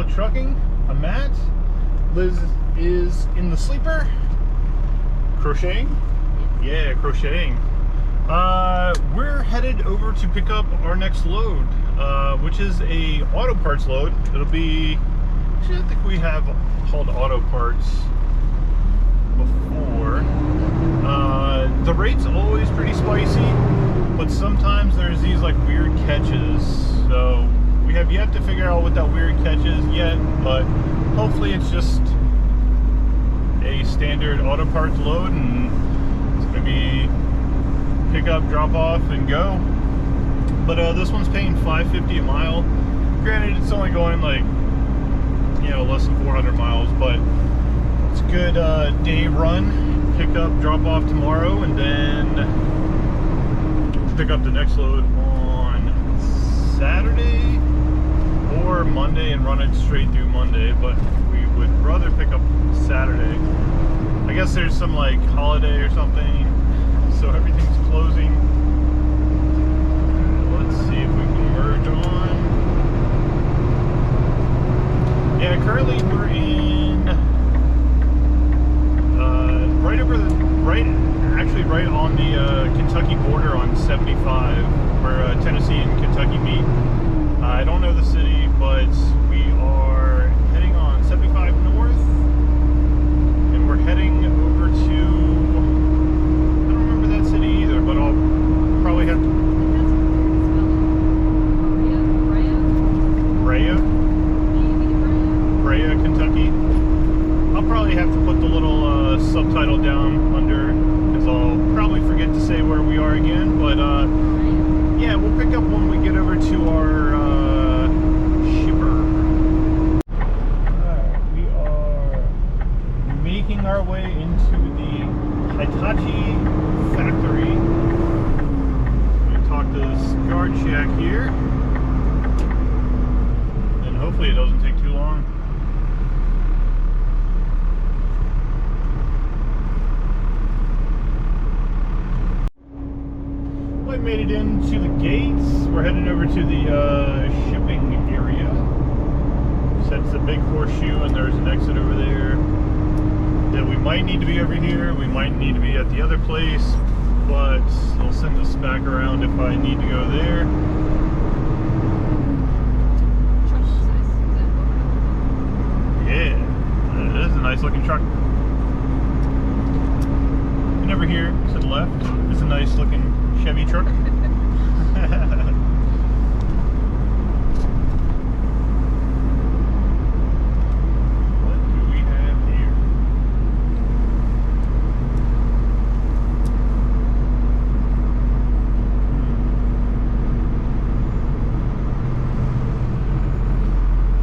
of trucking. I'm Matt. Liz is in the sleeper. Crocheting? Yeah, crocheting. We're headed over to pick up our next load, which is a auto parts load. It'll be, actually I think we have hauled auto parts before. The rate's always pretty spicy, but sometimes there's these like weird catches. So we have yet to figure out what that weird catch is yet, but hopefully it's just a standard auto parts load and it's gonna be pick up, drop off, and go. But this one's paying $5.50 a mile. Granted, it's only going like, you know, less than 400 miles, but it's a good day run. Pick up, drop off tomorrow, and then pick up the next load on Saturday or Monday and run it straight through Monday. But we would rather pick up Saturday. I guess there's some like holiday or something, so everything's closing. Let's see if we can merge on. Yeah, currently we're in right on the Kentucky border on 75, where Tennessee and Kentucky meet. I don't know the city, but we are heading on 75 north, and we're heading over to, I don't remember that city either, but I'll probably have to... Brea, Kentucky. I'll probably have to put the little subtitle down under, because I'll probably forget to say where we are again, but yeah, we'll pick up when we get over to our shipper. Alright, we are making our way into the Hitachi factory. I'm going to talk to this guard shack here, and hopefully it doesn't take too long. We made it into the gates. We're headed over to the shipping area. So that's the big horseshoe, and there's an exit over there. That we might need to be over here. We might need to be at the other place, but they'll send us back around if I need to go there. Yeah, it is a nice looking truck. And over here to the left is a nice looking Chevy truck. What do we have here?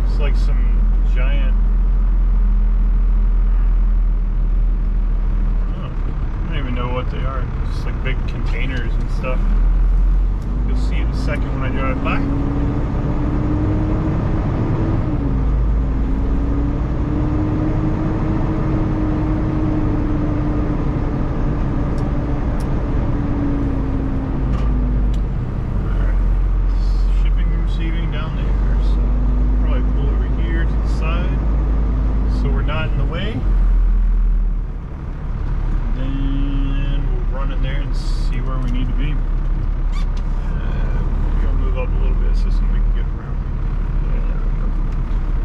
It's like some giant, I don't even know what they are. Just like big containers and stuff. You'll see in a second when I drive by. Alright, shipping and receiving down there. So probably pull over here to the side so we're not in the way. Run in there and see where we need to be. We'll move up a little bit so we can get around.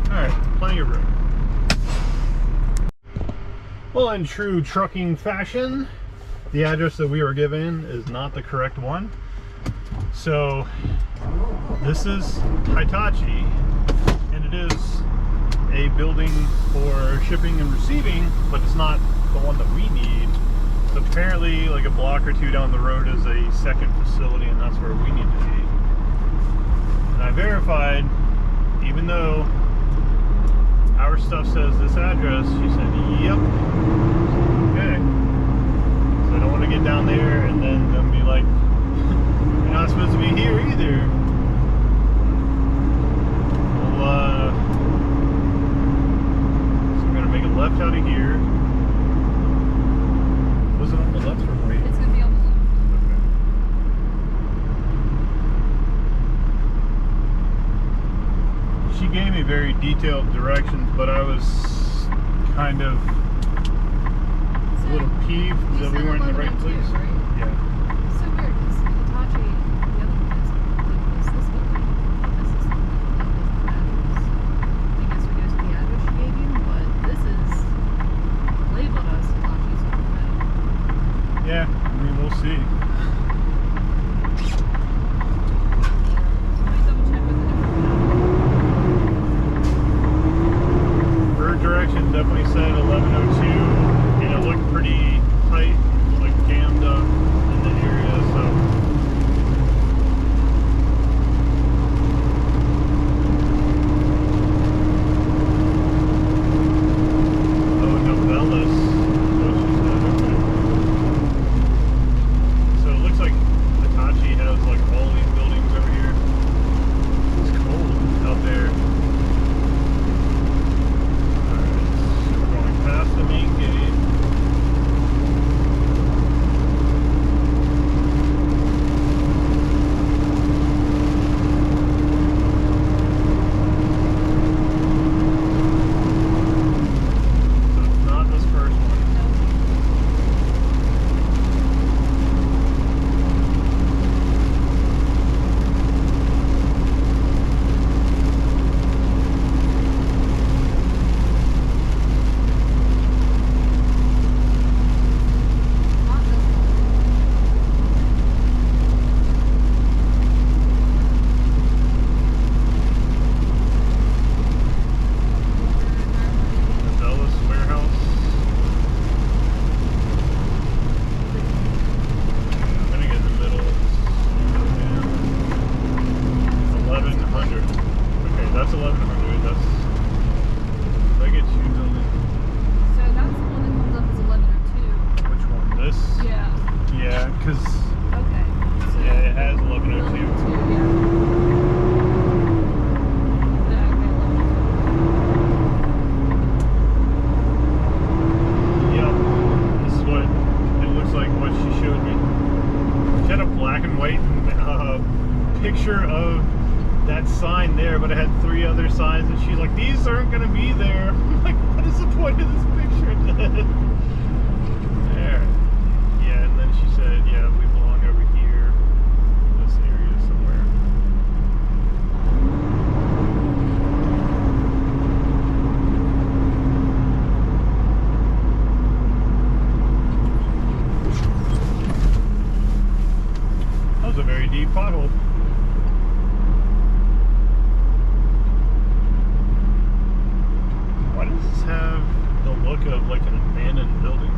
Yeah, alright, plenty of room. Well, in true trucking fashion, the address that we were given is not the correct one. So this is Hitachi, and it is a building for shipping and receiving, but it's not the one that we need. Apparently, like a block or two down the road is a second facility, and that's where we need to be. And I verified, even though our stuff says this address, she said, yep. Okay. So I don't want to get down there and then them be like, you're not supposed to be here either. Well, so I'm going to make a left out of here. Was it on the left or right? It's going to be on the left. Okay. She gave me very detailed directions, but I was kind of a little peeved that we weren't in the right place. Right? Yeah. It's so weird because Hitachi, the other one is was this building, but this is the address. I guess we go to the address she gave you, but this is labeled as Hitachi, so I don't know. Yeah, I mean, we'll see. Let me double check with the different map. Her direction definitely said 1102, and it looked pretty tight, like jammed up in the area, so. Oh, Novellis. What she said, okay. So it looks like Hitachi has like all these buildings over here. It's cold out there. Alright, so we're going past the main gate. So it's not this first one. Not this one. Novellis Warehouse. I'm gonna get in the middle. 1100. Okay, that's 1100. That's. I get two buildings. So that's the one that comes up as 1102. Which one? This? Yeah. Yeah, because Okay. So yeah, it has 1102. 1102, yeah. Yeah, okay, 1102. Yep. This is what it looks like. What she showed me. She had a black and white picture of that sign there, but it had three other signs, and she's like, "These aren't gonna be there." I'm like, "What is the point of this picture then?" There. Yeah, and then she said, "Yeah, we belong over here, in this area somewhere." That was a very deep pothole. Why does this have the look of like an abandoned building?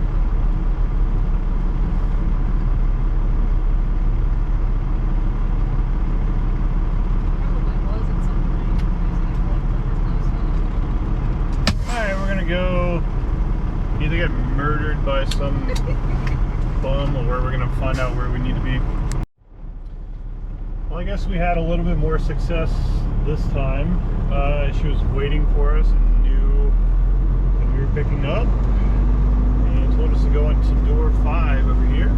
Probably was at some point. Alright, we're gonna go either get murdered by some bum, or we're gonna find out where we need to be. Well, I guess we had a little bit more success this time. She was waiting for us and knew that we were picking up, and told us to go into door 5 over here.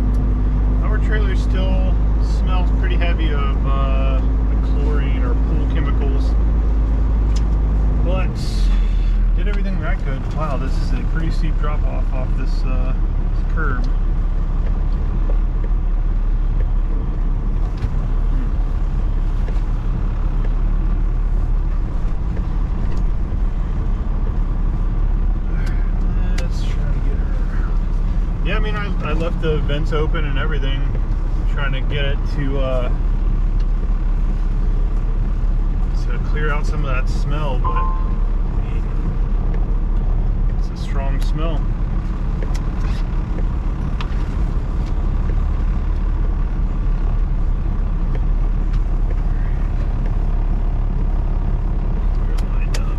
Our trailer still smells pretty heavy of chlorine or pool chemicals, but did everything right good. Wow, this is a pretty steep drop off this curb. Let's try to get her. Yeah, I mean, I left the vents open and everything, trying to get it to clear out some of that smell, but it's a strong smell. We're lined up.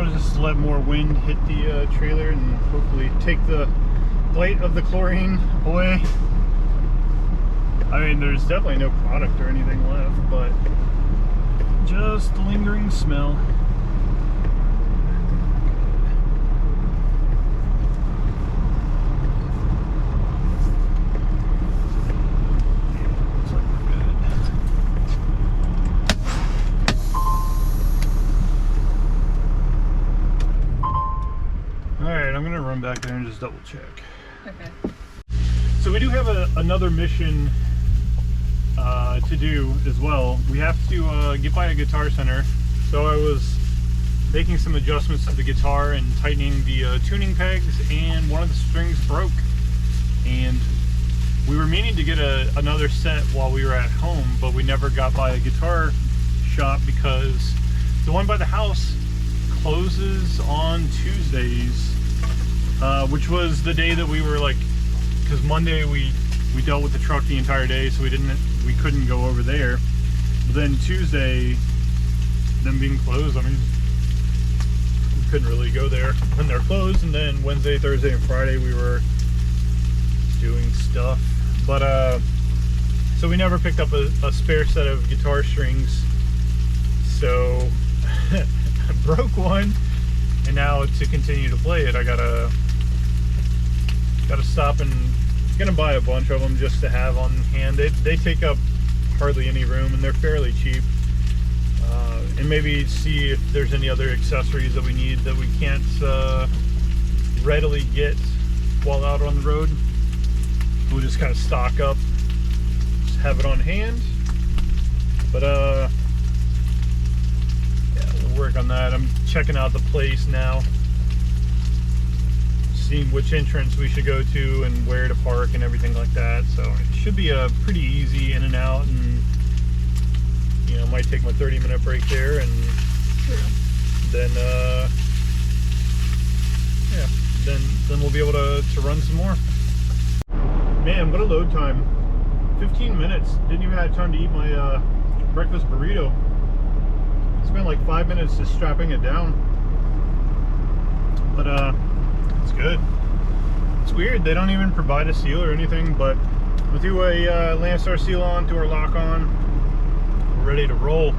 want to just let more wind hit the trailer and hopefully take the blight of the chlorine away. I mean, there's definitely no product or anything left, but just the lingering smell. Looks like we're good. Alright, I'm gonna run back there and just double check. Okay. So we do have another mission to do as well. We have to get by a guitar center. So I was making some adjustments to the guitar and tightening the tuning pegs, and one of the strings broke. And we were meaning to get another set while we were at home, but we never got by a guitar shop because the one by the house closes on Tuesdays, which was the day that we were like, because Monday we dealt with the truck the entire day, so we couldn't go over there. But then Tuesday, them being closed, I mean, we couldn't really go there when they're closed. And then Wednesday, Thursday, and Friday we were doing stuff. But so we never picked up a spare set of guitar strings. So I broke one, and now to continue to play it, I gotta stop and gonna buy a bunch of them just to have on hand. They take up hardly any room, and they're fairly cheap. And maybe see if there's any other accessories that we need that we can't readily get while out on the road. We'll just kind of stock up, just have it on hand. But yeah, we'll work on that. I'm checking out the place now, seeing which entrance we should go to and where to park and everything like that. So it should be a pretty easy in and out, and you know, might take my 30-minute break there, and then yeah, then we'll be able to run some more. Man, what a load time. 15 minutes. Didn't even have time to eat my breakfast burrito. Spent like 5 minutes just strapping it down. But it's good. It's weird, they don't even provide a seal or anything, but we'll do a Landstar seal on, do our lock on. We're ready to roll.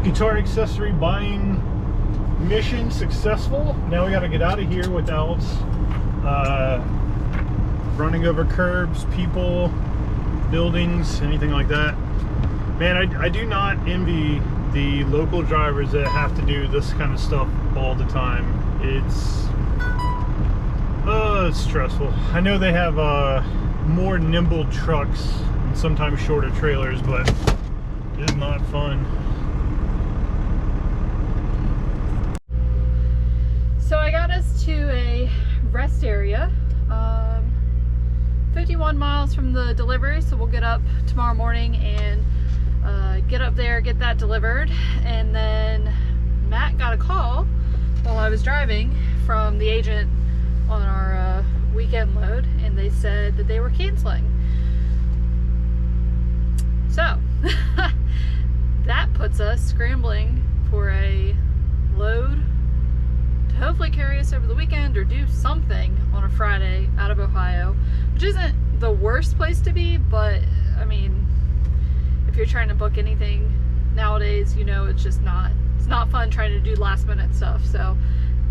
Guitar accessory buying mission successful. Now we got to get out of here without running over curbs, people, buildings, anything like that. Man, I do not envy the local drivers that have to do this kind of stuff all the time. It's It's stressful. I know they have more nimble trucks and sometimes shorter trailers, but it is not fun. So I got us to a rest area, 51 miles from the delivery, so we'll get up tomorrow morning and get up there, get that delivered. And then Matt got a call while I was driving from the agent on our weekend load, and they said that they were canceling. So that puts us scrambling for a load to hopefully carry us over the weekend or do something on a Friday out of Ohio, which isn't the worst place to be, but I mean, if you're trying to book anything nowadays, you know, it's not fun trying to do last minute stuff. So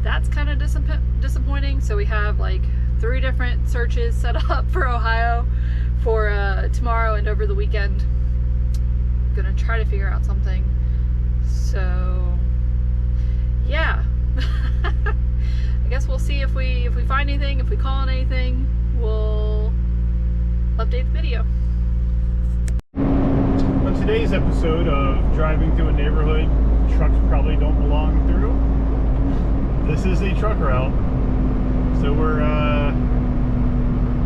that's kind of disappointing. So we have like 3 different searches set up for Ohio for tomorrow and over the weekend. Gonna try to figure out something. So yeah. I guess we'll see if we find anything. If we call on anything, we'll update the video. On today's episode of driving through a neighborhood trucks probably don't belong through, this is a truck route. So we're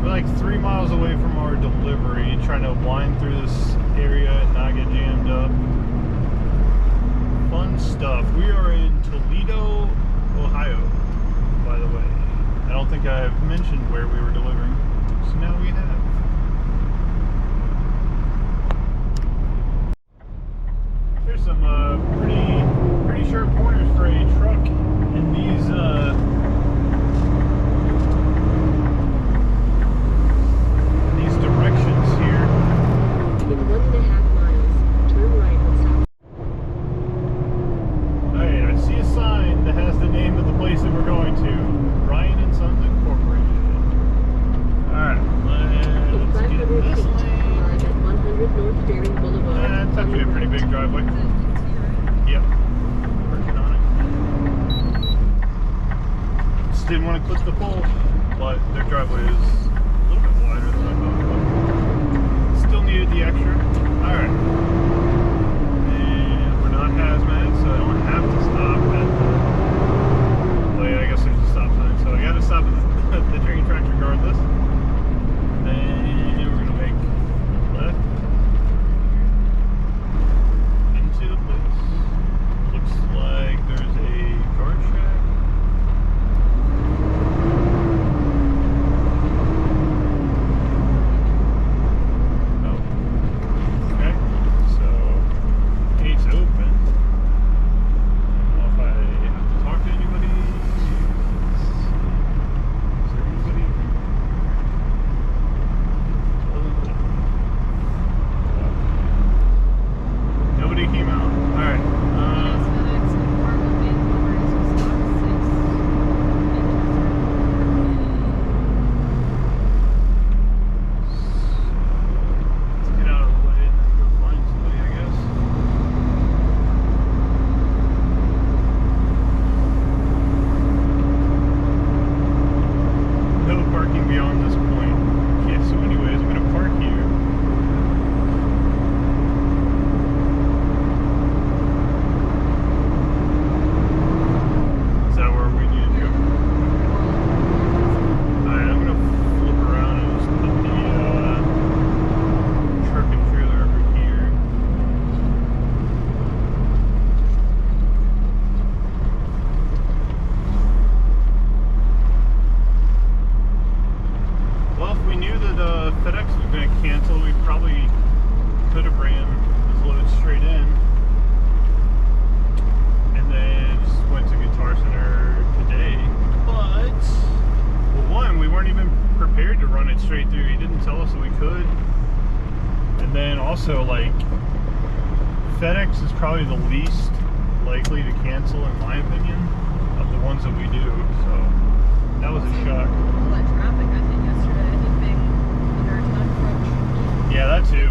like 3 miles away from our delivery, trying to wind through this area and not get jammed up. Fun stuff. We are in Toledo, Ohio, by the way. I don't think I've mentioned where we were delivering, so now we have. There's some pretty sharp corners for a truck in these directions here. In 1.5 miles, turn right and south. Alright, I see a sign that has the name of the place that we're going to. Ryan and Sons Incorporated. Alright, In let's get 500 this feet, lane. arrive at 100 North Dairy Boulevard. It's actually a pretty big driveway. Yep. Working on it. Just didn't want to clip the pole, but their driveway is a little bit wider than I thought. Still needed the extra. Alright. And we're not hazmat, so I don't have to stop at the... Well, yeah, I guess there's a stop sign, so I gotta stop at the train tracks regardless. Then we're gonna make a left into the place. Looks like there's a guard shack. Oh. Okay. So gate's open. I don't know if I have to talk to anybody. Is there anybody? Nobody came out. Alright. Let's get out of the way and then go find somebody, I guess. No parking beyond this point. Yeah, so anyways, I'm gonna park here. Is that where we need to go? Alright, I'm gonna flip around and just put the truck and trailer over here. Well, if we knew that FedEx was going to cancel, we probably could have ran this load straight in and then just went to Guitar Center today. But, well, one, we weren't even prepared to run it straight through. He didn't tell us that we could. And then also, like, FedEx is probably the least likely to cancel, in my opinion, of the ones that we do. So that was a shock. All that traffic, I think, yesterday. I think being under a time crunch. Yeah, that too.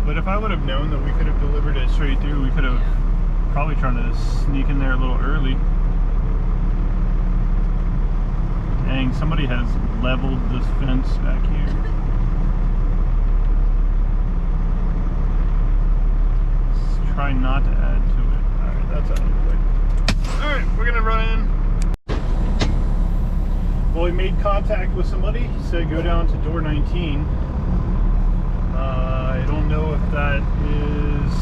But if I would have known that we could have delivered it straight through, we could have probably tried to sneak in there a little early. somebody has leveled this fence back here. Let's try not to add to it. Alright, that's out of the way. Alright, we're gonna run in. Well, we made contact with somebody. He said go down to door 19. I don't know if that is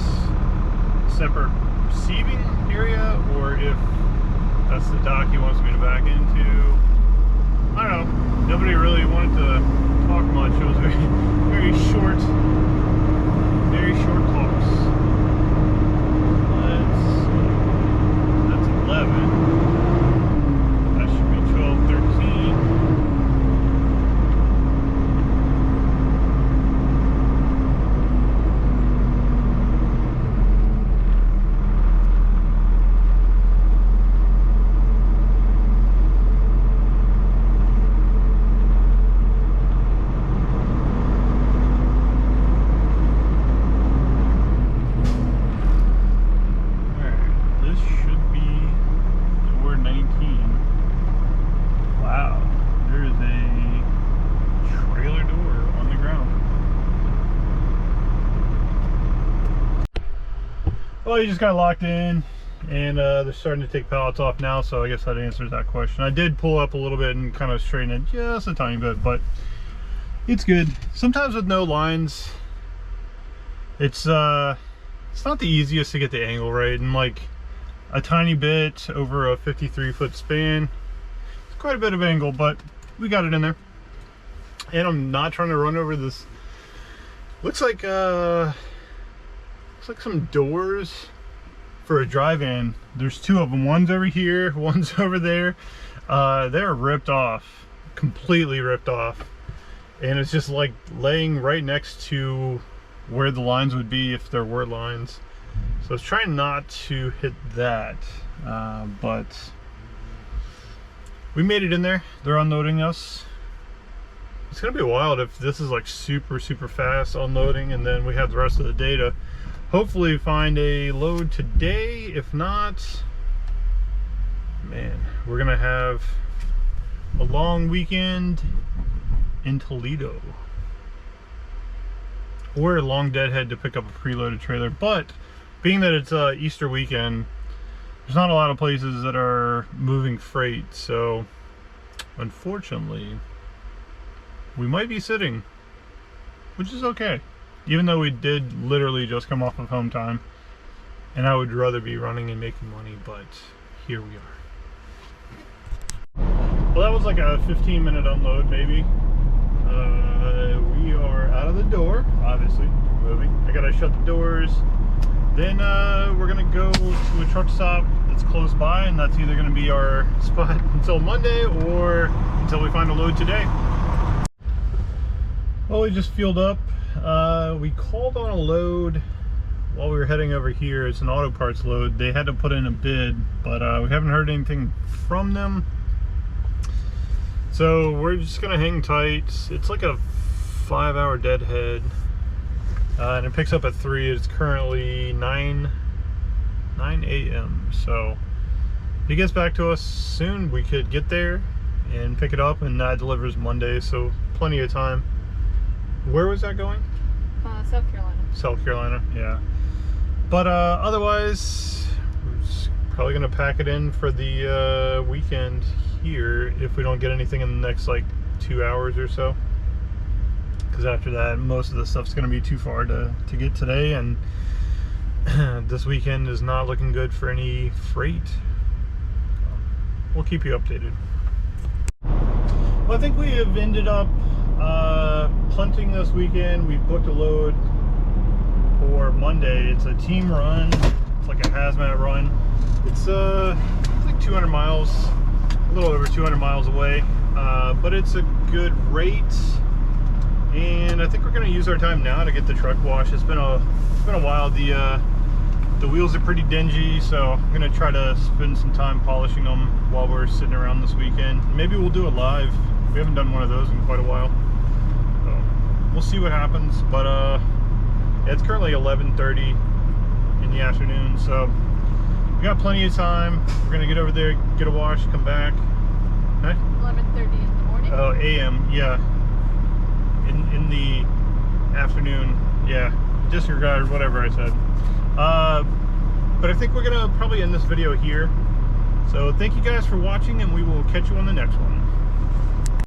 a separate receiving area or if that's the dock he wants me to back into. I don't know. Nobody really wanted to talk much. It was very short talks. Let's see. That's 11. That should be 12, 13. Well, you just got locked in, and they're starting to take pallets off now, so I guess that answers that question. I did pull up a little bit and kind of straighten it just a tiny bit, but it's good. Sometimes with no lines, it's not the easiest to get the angle right, and like a tiny bit over a 53-foot span, it's quite a bit of angle, but we got it in there. And I'm not trying to run over this. Looks like some doors for a drive-in. There's two of them. One's over here, one's over there. They're ripped off, completely ripped off. And it's just like laying right next to where the lines would be if there were lines. So I was trying not to hit that, but we made it in there. They're unloading us. It's gonna be wild if this is like super fast unloading, and then we have the rest of the day to hopefully find a load today. If not, man, we're gonna have a long weekend in Toledo, or a long deadhead to pick up a preloaded trailer. But being that it's Easter weekend, there's not a lot of places that are moving freight, so unfortunately we might be sitting, which is okay. Even though we did literally just come off of home time, and I would rather be running and making money, but here we are. Well, that was like a 15-minute unload, maybe. We are out of the door, obviously, moving. I gotta shut the doors. Then we're gonna go to a truck stop that's close by, and that's either gonna be our spot until Monday or until we find a load today. Well, we just fueled up. We called on a load while we were heading over here. It's an auto parts load. They had to put in a bid, but we haven't heard anything from them. So we're just gonna hang tight. It's like a 5-hour deadhead, and it picks up at 3. It's currently 9 a.m. So if he gets back to us soon, we could get there and pick it up, and that delivers Monday, so plenty of time. Where was that going? South Carolina. South Carolina, yeah. But otherwise, we're just probably gonna pack it in for the weekend here if we don't get anything in the next like 2 hours or so. Because after that, most of the stuff's gonna be too far to get today, and this weekend is not looking good for any freight. We'll keep you updated. Well, I think we have ended up punting this weekend. We booked a load for Monday. It's a team run. It's like a hazmat run. It's like 200 miles, a little over 200 miles away, but it's a good rate, and I think we're going to use our time now to get the truck washed. It's been a while. The wheels are pretty dingy, so I'm going to try to spend some time polishing them while we're sitting around this weekend. Maybe we'll do it live. We haven't done one of those in quite a while, so we'll see what happens. But yeah, it's currently 11:30 in the afternoon, so we got plenty of time. We're gonna get over there, get a wash, come back, and I What? 11:30 in the morning. Oh, AM, yeah. In the afternoon, yeah. Disregard whatever I said. But I think we're gonna probably end this video here. So thank you guys for watching, and we will catch you on the next one.